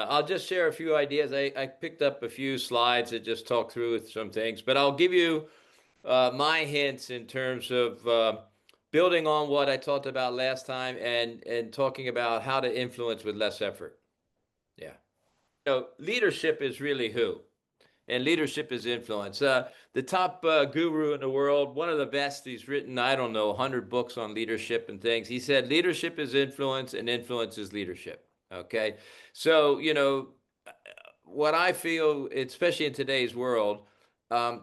I'll just share a few ideas. I picked up a few slides that just talk through some things, but I'll give you my hints in terms of building on what I talked about last time and talking about how to influence with less effort. Yeah. Leadership is really who? And leadership is influence. The top guru in the world, one of the best, he's written, I don't know, 100 books on leadership and things. He said, leadership is influence and influence is leadership. Okay. So, what I feel, especially in today's world,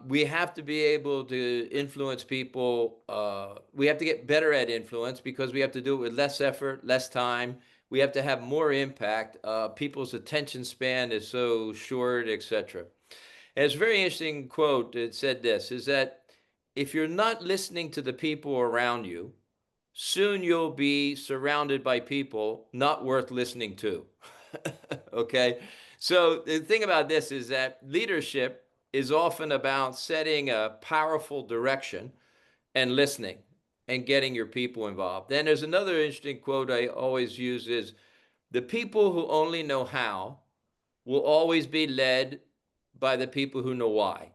we have to be able to influence people. We have to get better at influence because we have to do it with less effort, less time. We have to have more impact. People's attention span is so short, etc. And it's a very interesting quote. It said this, is that if you're not listening to the people around you, soon you'll be surrounded by people not worth listening to. Okay? So the thing about this is that leadership is often about setting a powerful direction and listening and getting your people involved. Then there's another interesting quote I always use is the people who only know how will always be led by the people who know why.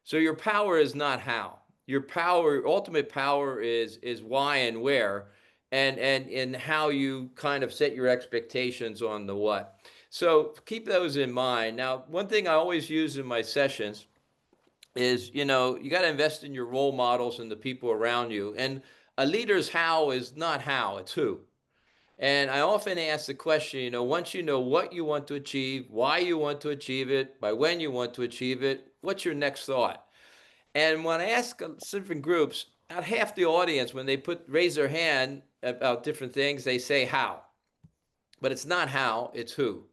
So your power is not how. Your power, ultimate power is why and where, and how you kind of set your expectations on the what. So keep those in mind. Now, one thing I always use in my sessions is, you got to invest in your role models and the people around you. And a leader's how is not how, it's who. And I often ask the question, once you know what you want to achieve, why you want to achieve it, by when you want to achieve it, what's your next thought? And when I ask different groups, about half the audience, when they raise their hand about different things, they say how. But it's not how, it's who.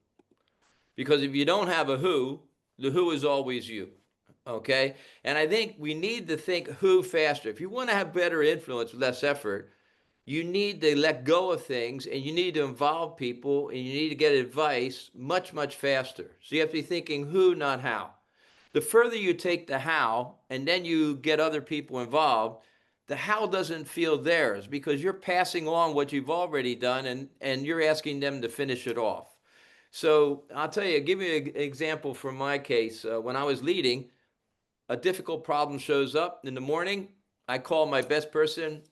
Because if you don't have a who, the who is always you. Okay? And I think we need to think who faster. If you want to have better influence with less effort, you need to let go of things and you need to involve people and you need to get advice much, much faster. So you have to be thinking who, not how. The further you take the how and then you get other people involved, the how doesn't feel theirs because you're passing on what you've already done and you're asking them to finish it off. So I'll tell you, give you an example from my case. When I was leading, a difficult problem shows up in the morning. I call my best person,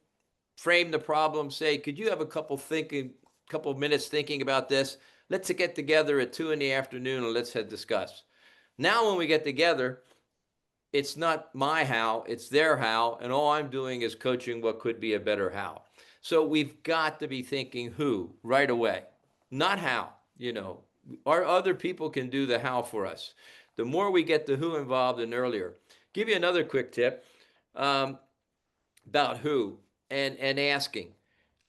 frame the problem, say, could you have a couple of minutes thinking about this? Let's get together at 2 p.m. and let's discuss. Now, when we get together, it's not my how, it's their how, and all I'm doing is coaching what could be a better how. So we've got to be thinking who right away, not how. Our other people can do the how for us. The more we get the who involved and earlier. Give you another quick tip about who and asking.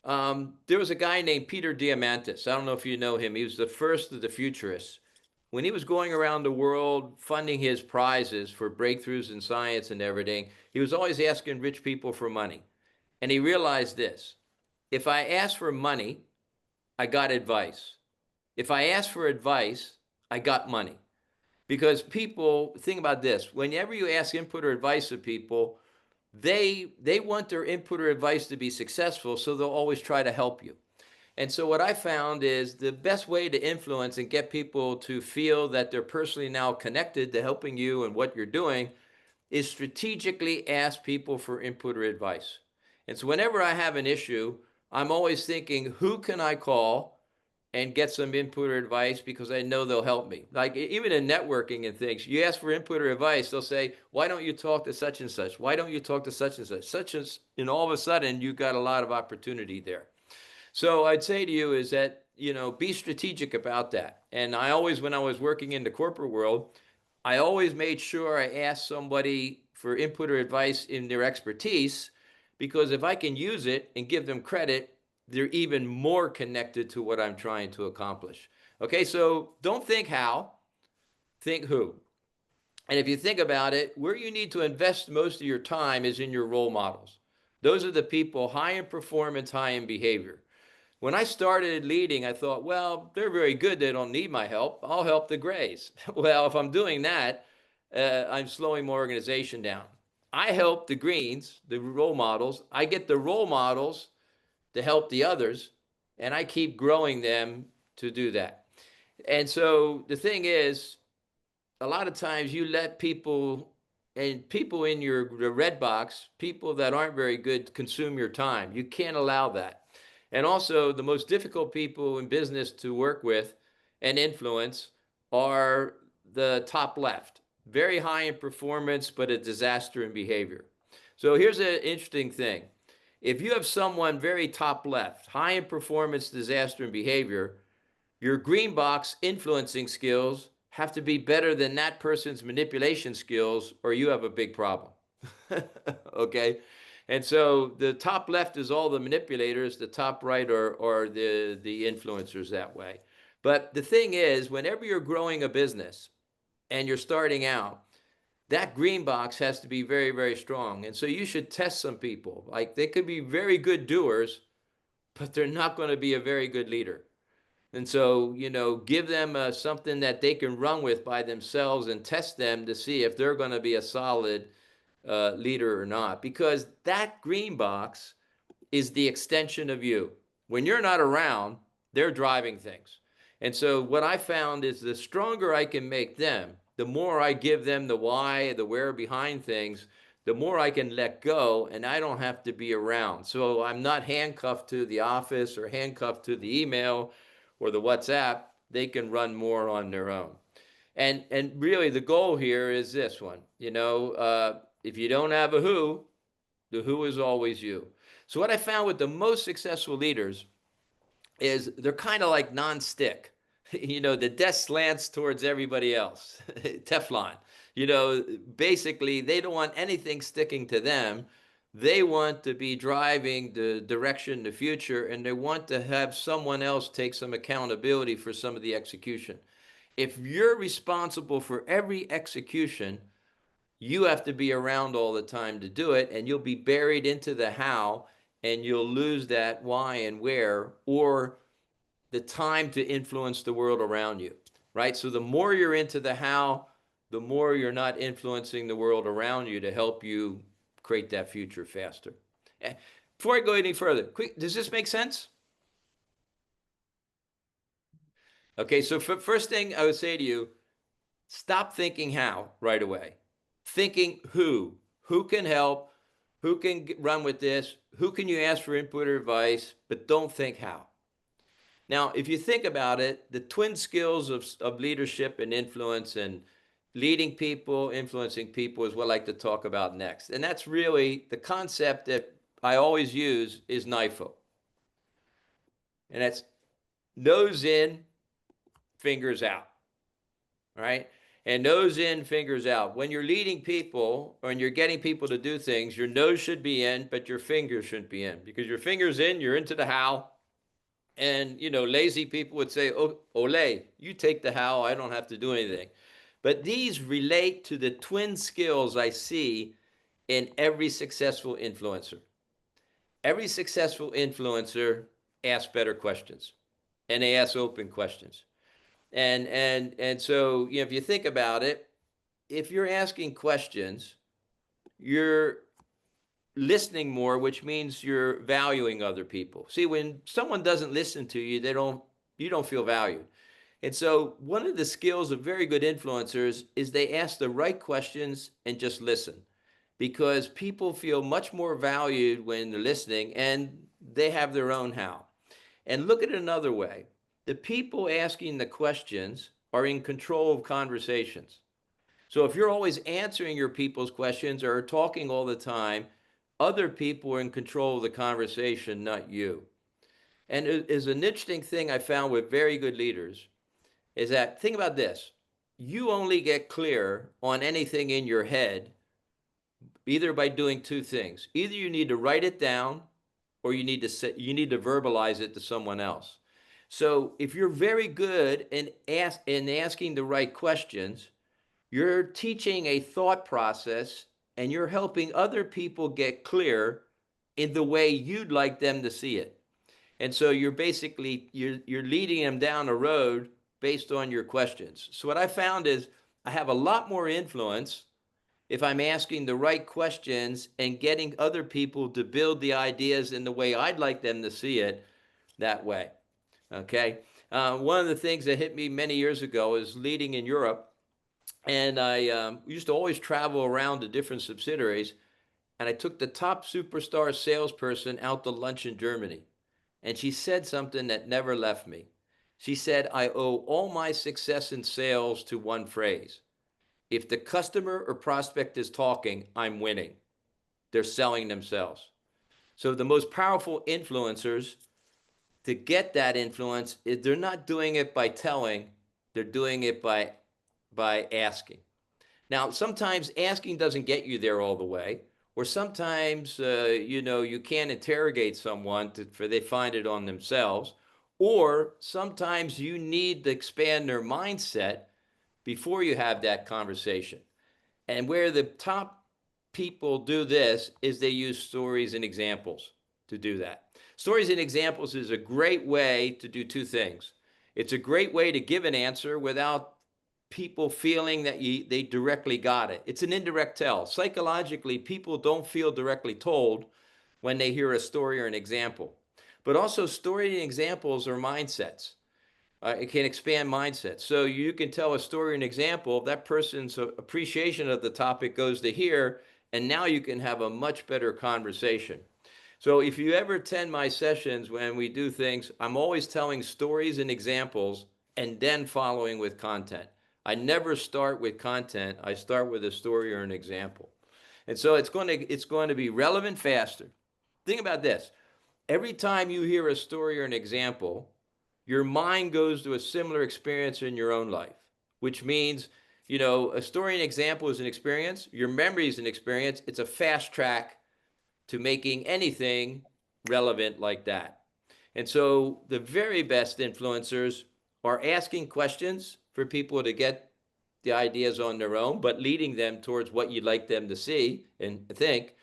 There was a guy named Peter Diamandis. I don't know if you know him. He was the first of the futurists. When he was going around the world funding his prizes for breakthroughs in science and everything, he was always asking rich people for money. And he realized this: if I asked for money, I got advice. If I asked for advice, I got money. Because people, think about this, whenever you ask input or advice of people, they want their input or advice to be successful, so they'll always try to help you. And so what I found is the best way to influence and get people to feel that they're personally now connected to helping you and what you're doing is strategically ask people for input or advice. And so whenever I have an issue, I'm always thinking, who can I call and get some input or advice because I know they'll help me. Like even in networking and things, you ask for input or advice, they'll say, why don't you talk to such and such? Why don't you talk to such and such? Such as, and all of a sudden you've got a lot of opportunity there. So I'd say to you is that, be strategic about that. And I always, when I was working in the corporate world, I always made sure I asked somebody for input or advice in their expertise, because if I can use it and give them credit, they're even more connected to what I'm trying to accomplish. Okay, so don't think how, think who. And if you think about it, where you need to invest most of your time is in your role models. Those are the people high in performance, high in behavior. When I started leading, I thought, well, they're very good. They don't need my help. I'll help the grays. Well, if I'm doing that, I'm slowing my organization down. I help the greens, the role models. I get the role models to help the others, and I keep growing them to do that. And so the thing is, a lot of times you let people and people in the red box, people that aren't very good, consume your time. You can't allow that. And also, the most difficult people in business to work with and influence are the top left. Very high in performance, but a disaster in behavior. So here's an interesting thing. If you have someone very top left, high in performance, disaster in behavior, your green box influencing skills have to be better than that person's manipulation skills, or you have a big problem. Okay? And so the top left is all the manipulators, the top right are the influencers that way. But the thing is, whenever you're growing a business and you're starting out, that green box has to be very, very strong. And so you should test some people. Like they could be very good doers, but they're not going to be a very good leader. And so, give them something that they can run with by themselves and test them to see if they're going to be a solid leader or not. Because that green box is the extension of you. When you're not around, they're driving things. And so, what I found is the stronger I can make them, the more I give them the why, the where behind things, the more I can let go and I don't have to be around. So, I'm not handcuffed to the office or handcuffed to the email or the WhatsApp. They can run more on their own. And really, the goal here is this one. If you don't have a who, the who is always you. So what I found with the most successful leaders is they're kind of like non-stick. The desk slants towards everybody else. Teflon. Basically they don't want anything sticking to them. They want to be driving the direction, the future, and they want to have someone else take some accountability for some of the execution. If you're responsible for every execution, you have to be around all the time to do it, and you'll be buried into the how, and you'll lose that why and where, or the time to influence the world around you, right? So the more you're into the how, the more you're not influencing the world around you to help you create that future faster. Before I go any further, quick, does this make sense? Okay, so first thing I would say to you, stop thinking how right away. Thinking who can help, who can run with this, who can you ask for input or advice, but don't think how. Now, if you think about it, the twin skills of leadership and influence and leading people, influencing people is what I like to talk about next. And that's really the concept that I always use is NYFO. And that's nose in, fingers out, right? And nose in, fingers out. When you're leading people or when you're getting people to do things, your nose should be in, but your fingers shouldn't be in. Because your fingers in, you're into the how. And, lazy people would say, oh, ole, you take the how, I don't have to do anything. But these relate to the twin skills I see in every successful influencer. Every successful influencer asks better questions, and they ask open questions. And so, if you think about it, if you're asking questions, you're listening more, which means you're valuing other people. See, when someone doesn't listen to you, you don't feel valued. And so one of the skills of very good influencers is they ask the right questions and just listen, because people feel much more valued when they're listening and they have their own how. And look at it another way. The people asking the questions are in control of conversations. So if you're always answering your people's questions or talking all the time, other people are in control of the conversation, not you. And it is an interesting thing I found with very good leaders is that, think about this, you only get clear on anything in your head either by doing two things. Either you need to write it down or you need to verbalize it to someone else. So if you're very good in asking the right questions, you're teaching a thought process and you're helping other people get clear in the way you'd like them to see it. And so you're basically you're leading them down a road based on your questions. So what I found is I have a lot more influence if I'm asking the right questions and getting other people to build the ideas in the way I'd like them to see it that way. Okay. One of the things that hit me many years ago is leading in Europe. And I used to always travel around to different subsidiaries. And I took the top superstar salesperson out to lunch in Germany. And she said something that never left me. She said, I owe all my success in sales to one phrase. If the customer or prospect is talking, I'm winning. They're selling themselves. So the most powerful influencers, to get that influence, they're not doing it by telling, they're doing it by asking. Now, sometimes asking doesn't get you there all the way, or sometimes you can't interrogate someone for they find it on themselves, or sometimes you need to expand their mindset before you have that conversation. And where the top people do this is they use stories and examples to do that. Stories and examples is a great way to do two things. It's a great way to give an answer without people feeling that they directly got it. It's an indirect tell. Psychologically, people don't feel directly told when they hear a story or an example. But also, story and examples are mindsets. It can expand mindsets. So you can tell a story, an example, that person's appreciation of the topic goes to here, and now you can have a much better conversation. So if you ever attend my sessions when we do things, I'm always telling stories and examples and then following with content. I never start with content. I start with a story or an example. And so it's going to be relevant faster. Think about this. Every time you hear a story or an example, your mind goes to a similar experience in your own life, which means, a story and example is an experience. Your memory is an experience. It's a fast track to making anything relevant like that. And so the very best influencers are asking questions for people to get the ideas on their own, but leading them towards what you'd like them to see and think.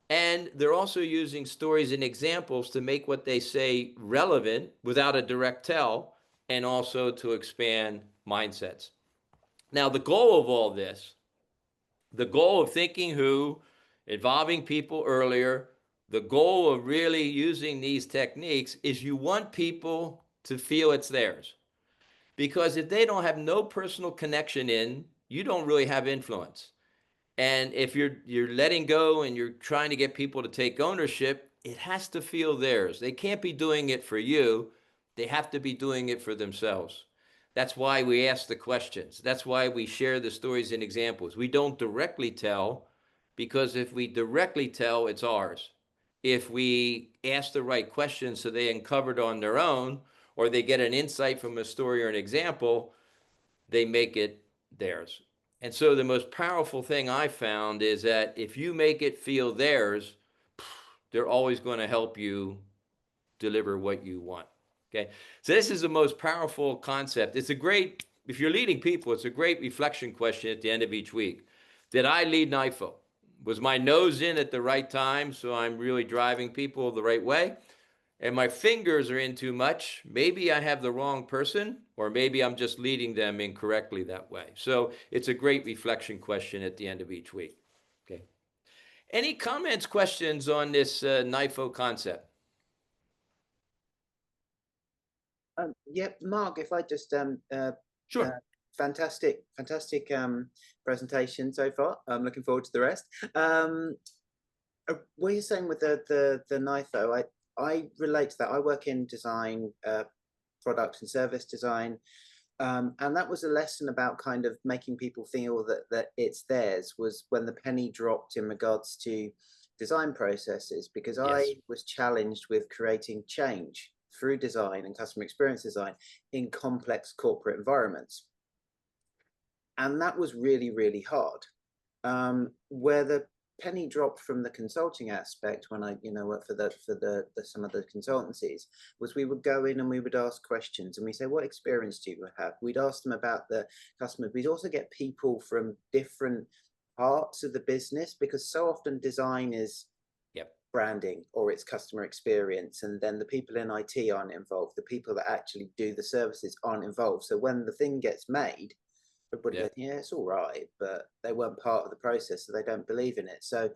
And they're also using stories and examples to make what they say relevant without a direct tell, and also to expand mindsets. Now, the goal of all this, the goal of thinking who, involving people earlier, the goal of really using these techniques is you want people to feel it's theirs. Because if they don't have no personal connection in, you don't really have influence. And if you're letting go and you're trying to get people to take ownership, it has to feel theirs. They can't be doing it for you. They have to be doing it for themselves. That's why we ask the questions. That's why we share the stories and examples. We don't directly tell, because if we directly tell, it's ours. If we ask the right questions so they uncover it on their own, or they get an insight from a story or an example, they make it theirs. And so the most powerful thing I found is that if you make it feel theirs, they're always going to help you deliver what you want. Okay. So this is the most powerful concept. If you're leading people, it's a great reflection question at the end of each week. Did I lead NYFO? Was my nose in at the right time? So I'm really driving people the right way? And my fingers are in too much. Maybe I have the wrong person, or maybe I'm just leading them incorrectly that way. So it's a great reflection question at the end of each week. Okay. Any comments, questions on this NYFO concept? Yeah, Mark, if I just Sure. fantastic presentation so far. I'm looking forward to the rest. What you're saying with the NYFO, I relate to that. I work in design, product and service design, and that was a lesson about kind of making people feel that it's theirs, was when the penny dropped in regards to design processes, because Yes. I was challenged with creating change through design and customer experience design in complex corporate environments. And that was really, really hard. Where the penny dropped from the consulting aspect, when I worked for the some of the consultancies, was we would go in and we would ask questions, and we say, what experience do you have? We'd ask them about the customer. We'd also get people from different parts of the business, because so often design is branding or it's customer experience, and then the people in IT aren't involved. The people that actually do the services aren't involved. So when the thing gets made, everybody goes, yeah, it's all right, but they weren't part of the process, so they don't believe in it. So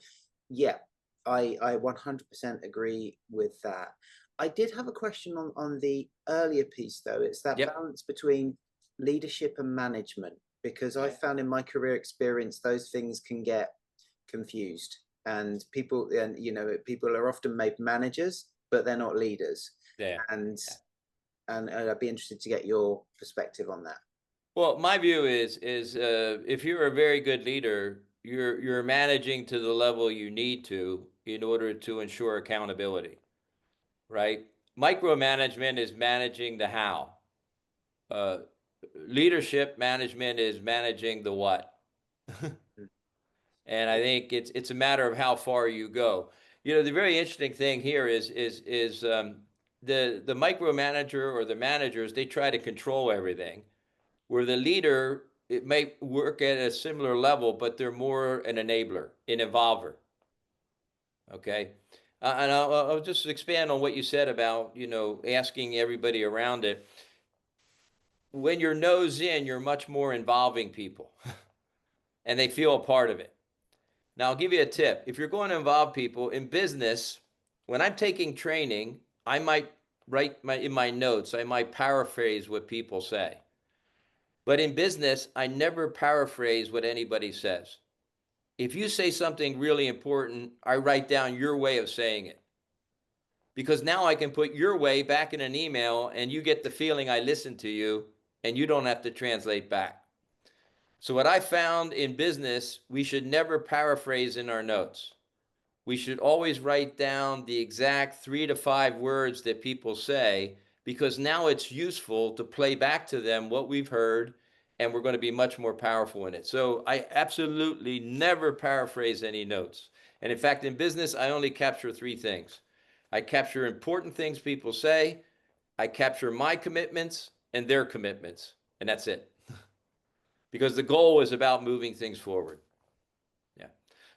yeah, I 100% agree with that. I did have a question on the earlier piece, though. It's that Yep. balance between leadership and management, because I Yeah. found in my career experience those things can get confused, and people, and people are often made managers, but they're not leaders. Yeah. And Yeah. I'd be interested to get your perspective on that. Well, my view is if you're a very good leader, you're managing to the level you need to in order to ensure accountability, right? Micromanagement is managing the how. Uh, Leadership management is managing the what. And I think it's a matter of how far you go. The very interesting thing here is the micromanager or the managers, they try to control everything, where the leader, it may work at a similar level, but they're more an enabler, an involver. Okay. And I'll just expand on what you said about, asking everybody around it. When you're nose in, you're much more involving people and they feel a part of it. Now, I'll give you a tip. If you're going to involve people in business, when I'm taking training, I might write in my notes, I might paraphrase what people say. But in business, I never paraphrase what anybody says. If you say something really important, I write down your way of saying it. Because now I can put your way back in an email and you get the feeling I listened to you and you don't have to translate back. So, what I found in business, we should never paraphrase in our notes. We should always write down the exact 3 to 5 words that people say, because now it's useful to play back to them what we've heard, and we're going to be much more powerful in it. So I absolutely never paraphrase any notes. And in fact, in business, I only capture 3 things. I capture important things people say, I capture my commitments and their commitments, and that's it. Because the goal is about moving things forward. Yeah.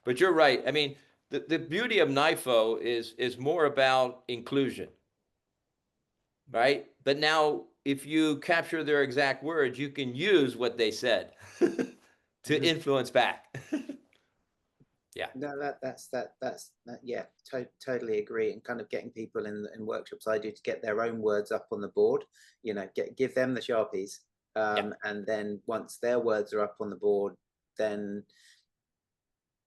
But you're right. I mean, the beauty of NYFO is more about inclusion, right? But now, if you capture their exact words, you can use what they said to Mhm. influence back. Yeah. No, yeah, totally agree. And kind of getting people in workshops I do to get their own words up on the board, give them the Sharpies. Yeah. And then once their words are up on the board, then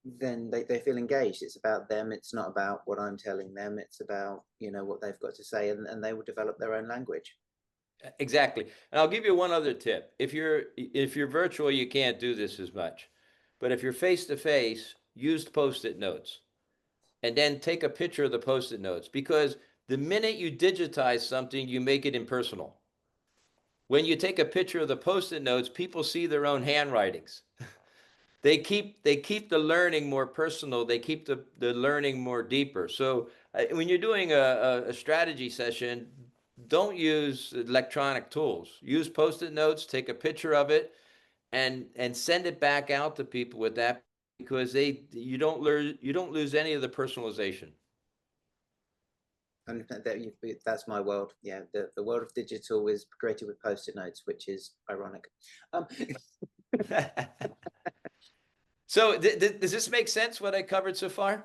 they feel engaged. It's about them. It's not about what I'm telling them. It's about, what they've got to say, and they will develop their own language. Exactly. And I'll give you one other tip. If you're virtual, you can't do this as much. But if you're face to face, use post-it notes and then take a picture of the post-it notes, because the minute you digitize something, you make it impersonal. When you take a picture of the post-it notes, people see their own handwritings. They keep the learning more personal. They keep the learning more deeper. So when you're doing a strategy session, don't use electronic tools. Use post-it notes, take a picture of it, and send it back out to people with that, because you don't lose any of the personalization. And that's my world. Yeah, the world of digital is created with post-it notes, which is ironic. So does this make sense, what I covered so far?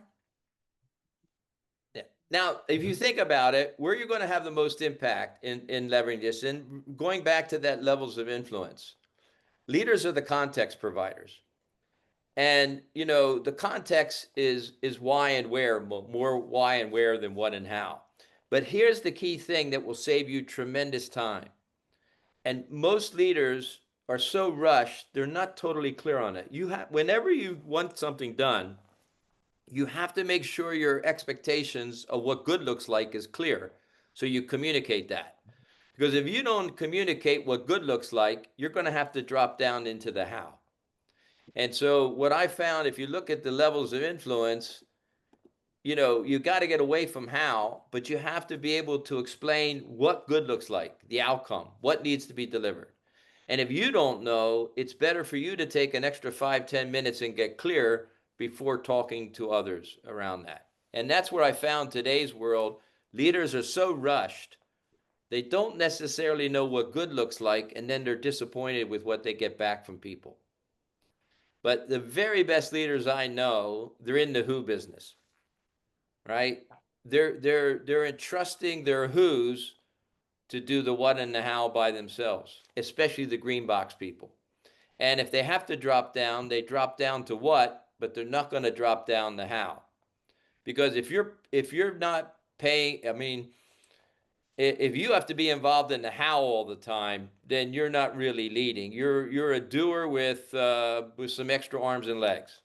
Yeah. Now, if you think about it, where you're going to have the most impact in leveraging this, and going back to that levels of influence, leaders are the context providers. And the context is why and where, more why and where than what and how. But here's the key thing that will save you tremendous time. And most leaders are so rushed, they're not totally clear on it. Whenever you want something done, you have to make sure your expectations of what good looks like is clear. So you communicate that. Because if you don't communicate what good looks like, you're going to have to drop down into the how. And so what I found, if you look at the levels of influence, you got to get away from how, but you have to be able to explain what good looks like, the outcome, what needs to be delivered. And if you don't know, it's better for you to take an extra 5-10 minutes and get clear before talking to others around that. And that's where I found today's world, leaders are so rushed, they don't necessarily know what good looks like, and then they're disappointed with what they get back from people. But the very best leaders I know, they're in the who business, right? they're entrusting their who's to do the what and the how by themselves, especially the green box people. And if they have to drop down, they drop down to what, but they're not going to drop down the how. Because if you're not paying, I mean, if you have to be involved in the how all the time, then you're not really leading. You're a doer with some extra arms and legs.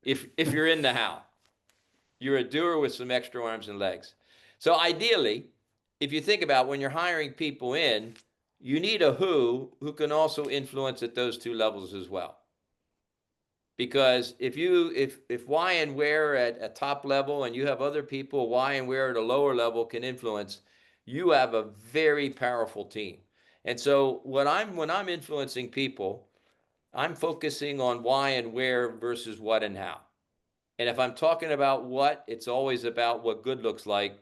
If you're in the how, you're a doer with some extra arms and legs. So ideally, if you think about when you're hiring people in, you need a who can also influence at those two levels as well. Because if why and where at a top level and you have other people why and where at a lower level can influence, you have a very powerful team. And so when I'm influencing people, I'm focusing on why and where versus what and how. And if I'm talking about what, it's always about what good looks like,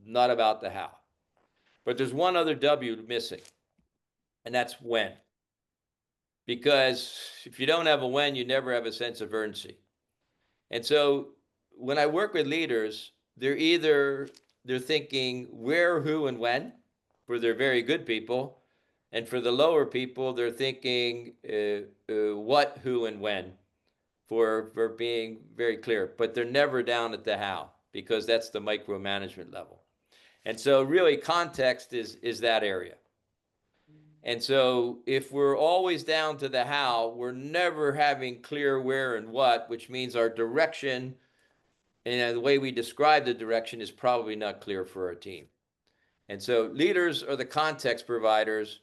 not about the how. But there's one other W missing, and that's when. Because if you don't have a when, you never have a sense of urgency. And so when I work with leaders, they're thinking where, who, and when for their very good people. And for the lower people, they're thinking what, who, and when for being very clear. But they're never down at the how, because that's the micromanagement level. And so really context is that area. And so if we're always down to the how, we're never having clear where and what, which means our direction and the way we describe the direction is probably not clear for our team. And so leaders are the context providers,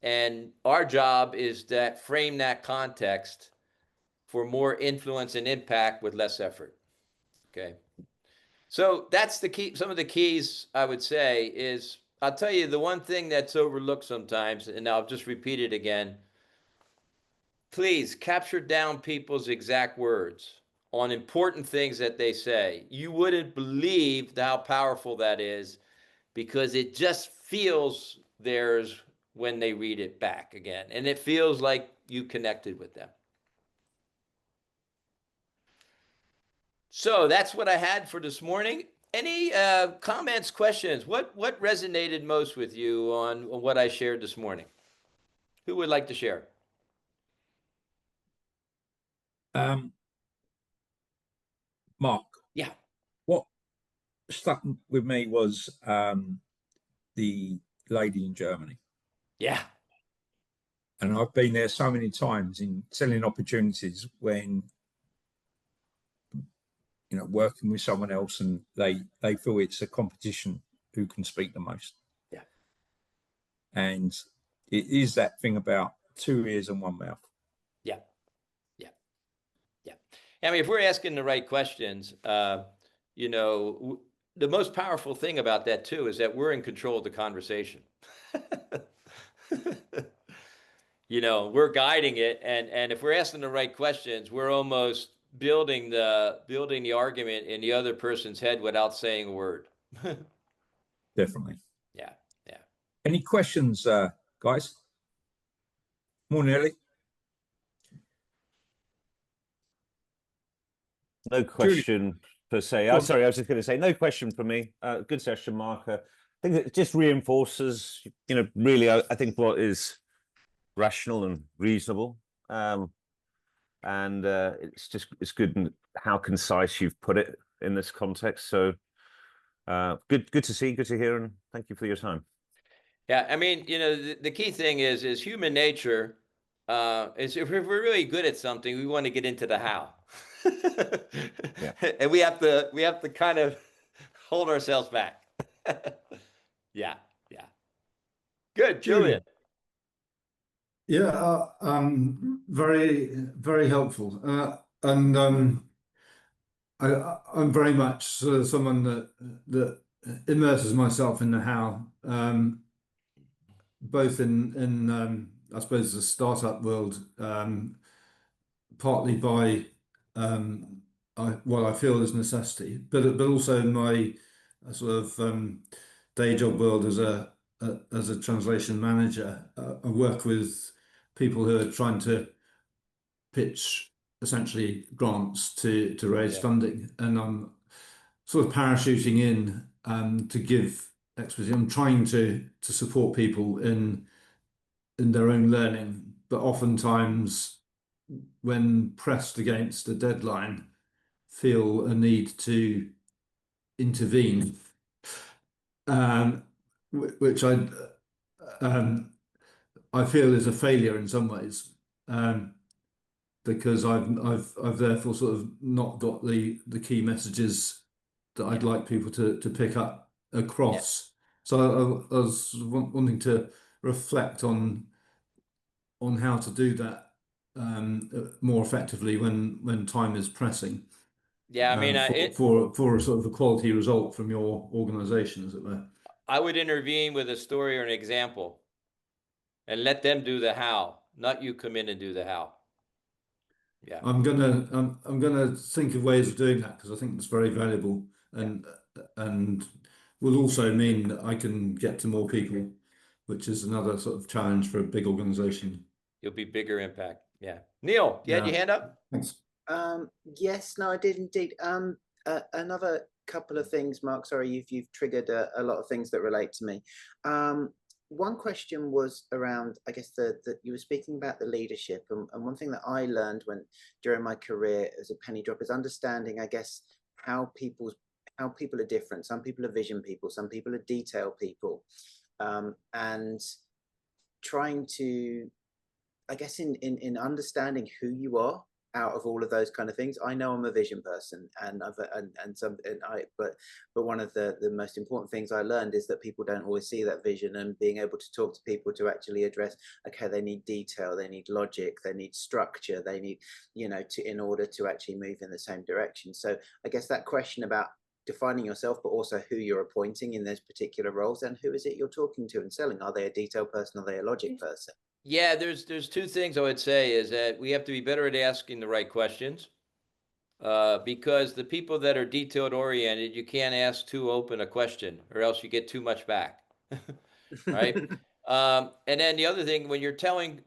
and our job is to frame that context for more influence and impact with less effort. Okay. So that's the key. Some of the keys I would say is, I'll tell you the one thing that's overlooked sometimes, and I'll just repeat it again. Please capture down people's exact words on important things that they say. You wouldn't believe how powerful that is, because it just feels theirs when they read it back again. And it feels like you connected with them. So that's what I had for this morning. Any comments, questions? What resonated most with you on what I shared this morning? Who would like to share? Mark. Yeah. What stuck with me was the lady in Germany. Yeah. And I've been there so many times in selling opportunities when, you know, working with someone else and they feel it's a competition who can speak the most. Yeah. And it is that thing about 2 ears and 1 mouth. Yeah. Yeah. Yeah. I mean, if we're asking the right questions, you know, the most powerful thing about that too is that we're in control of the conversation. You know, we're guiding it, and if we're asking the right questions, we're almost building the argument in the other person's head without saying a word. Definitely. Yeah. Yeah. Any questions, guys? Morning, Ellie. No question per se. Oh, sorry, I was just going to say no question for me. Good session, Mark. I think it just reinforces, you know, really, I think what is rational and reasonable. And it's good how concise you've put it in this context. So good to see, good to hear, and thank you for your time. Yeah, I mean, you know, the key thing is human nature. Is if we're really good at something, we want to get into the how. Yeah. And we have to kind of hold ourselves back. Yeah. Yeah. Good, Julian. Yeah, very, very helpful. And I'm very much sort of someone that immerses myself in the how, both in I suppose the startup world, partly by what I feel is necessity, but also in my sort of day job world as a translation manager. I work with people who are trying to pitch essentially grants to raise funding, and sort of parachuting in to give expertise. I'm trying to support people in their own learning, but oftentimes when pressed against a deadline, feel a need to intervene, which um, I feel is a failure in some ways, because I've therefore sort of not got the key messages that I'd Yeah. like people to pick up Yeah. across. So I was wanting to reflect on how to do that more effectively when time is pressing, Yeah, I mean, for a sort of a quality result from your organization, as it were. I would intervene with a story or an example and let them do the how, not you come in and do the how. Yeah. I'm gonna think of ways of doing that, because I think it's very valuable, Yeah. and will also mean that I can get to more people, which is another sort of challenge for a big organization. You'll be bigger impact. Yeah. Neil, you had your Yeah. hand up? Thanks. Yes, no, I did indeed. Another couple of things, Mark. Sorry, you've triggered a lot of things that relate to me. One question was around, I guess, the you were speaking about the leadership, and one thing that I learned during my career as a penny drop is understanding, I guess, how people are different. Some people are vision people, some people are detail people, and trying to, I guess, in understanding who you are out of all of those kind of things. I know I'm a vision person, and but one of the most important things I learned is that people don't always see that vision, and being able to talk to people to actually address, okay, they need detail, they need logic, they need structure, they need, in order to actually move in the same direction. So I guess that question about defining yourself, but also who you're appointing in those particular roles, and who is it you're talking to and selling? Are they a detail person? Are they a logic person? Yeah, there's two things I would say is that we have to be better at asking the right questions, because the people that are detailed oriented, you can't ask too open a question or else you get too much back, right? And then the other thing, when you're trying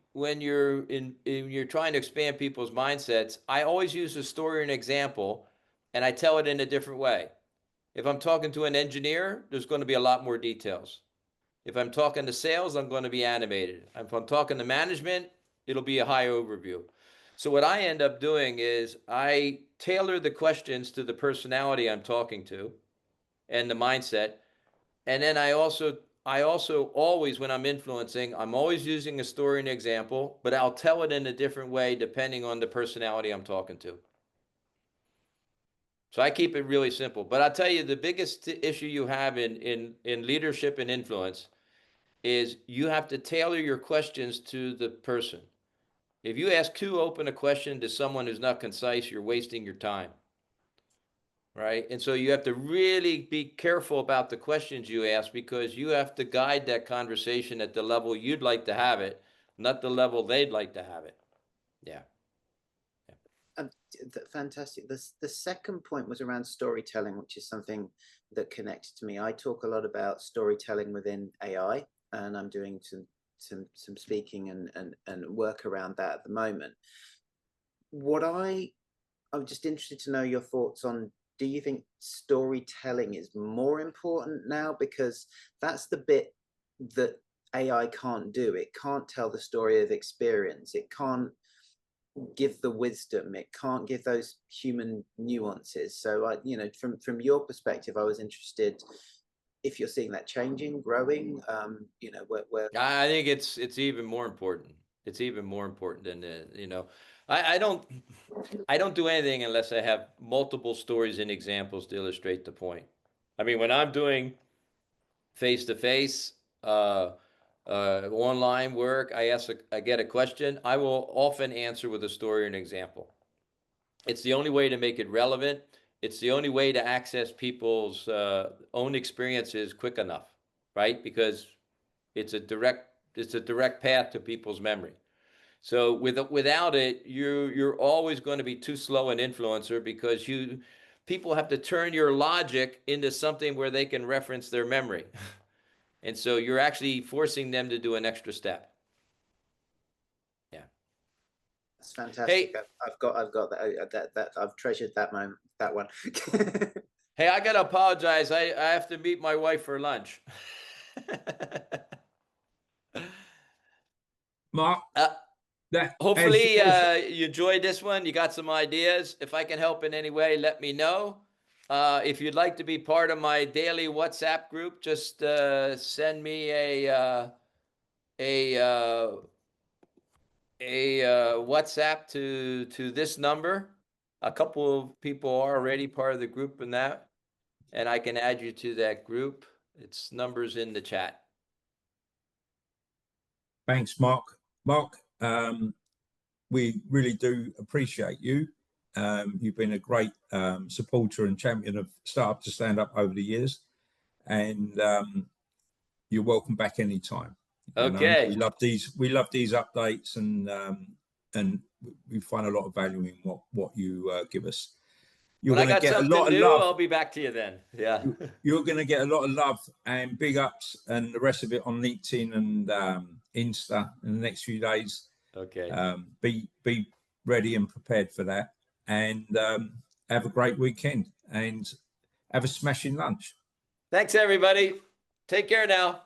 to expand people's mindsets, I always use a story or an example, and I tell it in a different way. If I'm talking to an engineer, there's going to be a lot more details. If I'm talking to sales, I'm going to be animated. If I'm talking to management, it'll be a high overview. So what I end up doing is I tailor the questions to the personality I'm talking to and the mindset. And then I also always, when I'm influencing, I'm always using a story and example, but I'll tell it in a different way depending on the personality I'm talking to. So I keep it really simple. But I'll tell you, the biggest issue you have in leadership and influence is you have to tailor your questions to the person. If you ask too open a question to someone who's not concise, you're wasting your time, right? And so you have to really be careful about the questions you ask, because you have to guide that conversation at the level you'd like to have it, not the level they'd like to have it. Yeah. Fantastic. The second point was around storytelling, which is something that connected to me. I talk a lot about storytelling within AI, and I'm doing some speaking and work around that at the moment. I'm just interested to know your thoughts on, do you think storytelling is more important now? Because that's the bit that AI can't do. It can't tell the story of experience. It can't give the wisdom. It can't give those human nuances. So from your perspective, I was interested if you're seeing that changing, growing, where I think it's even more important. It's even more important than I don't do anything unless I have multiple stories and examples to illustrate the point. I mean, when I'm doing face-to-face, online work, I get a question, I will often answer with a story or an example. It's the only way to make it relevant. It's the only way to access people's own experiences quick enough, right? Because it's a direct path to people's memory. So without it, you're always going to be too slow an influencer, because people have to turn your logic into something where they can reference their memory. And so you're actually forcing them to do an extra step. Yeah. that's fantastic. Hey, I've got that I've treasured that moment, that one. Hey, I gotta apologize. I have to meet my wife for lunch. Mark, that Hopefully you enjoyed this one. You got some ideas. If I can help in any way, let me know. If you'd like to be part of my daily WhatsApp group, just send me a WhatsApp to this number. A couple of people are already part of the group in that, and I can add you to that group. It's numbers in the chat. Thanks, Mark. Mark, we really do appreciate you. You've been a great supporter and champion of Startup to Stand Up over the years, and you're welcome back anytime. Okay. We love these updates, and we find a lot of value in what you give us. You're When I going to got get a something lot of new, love. I'll be back to you then. Yeah. You're going to get a lot of love and big ups and the rest of it on LinkedIn and Insta in the next few days. Okay. Be ready and prepared for that, and have a great weekend and have a smashing lunch. Thanks, everybody. Take care now.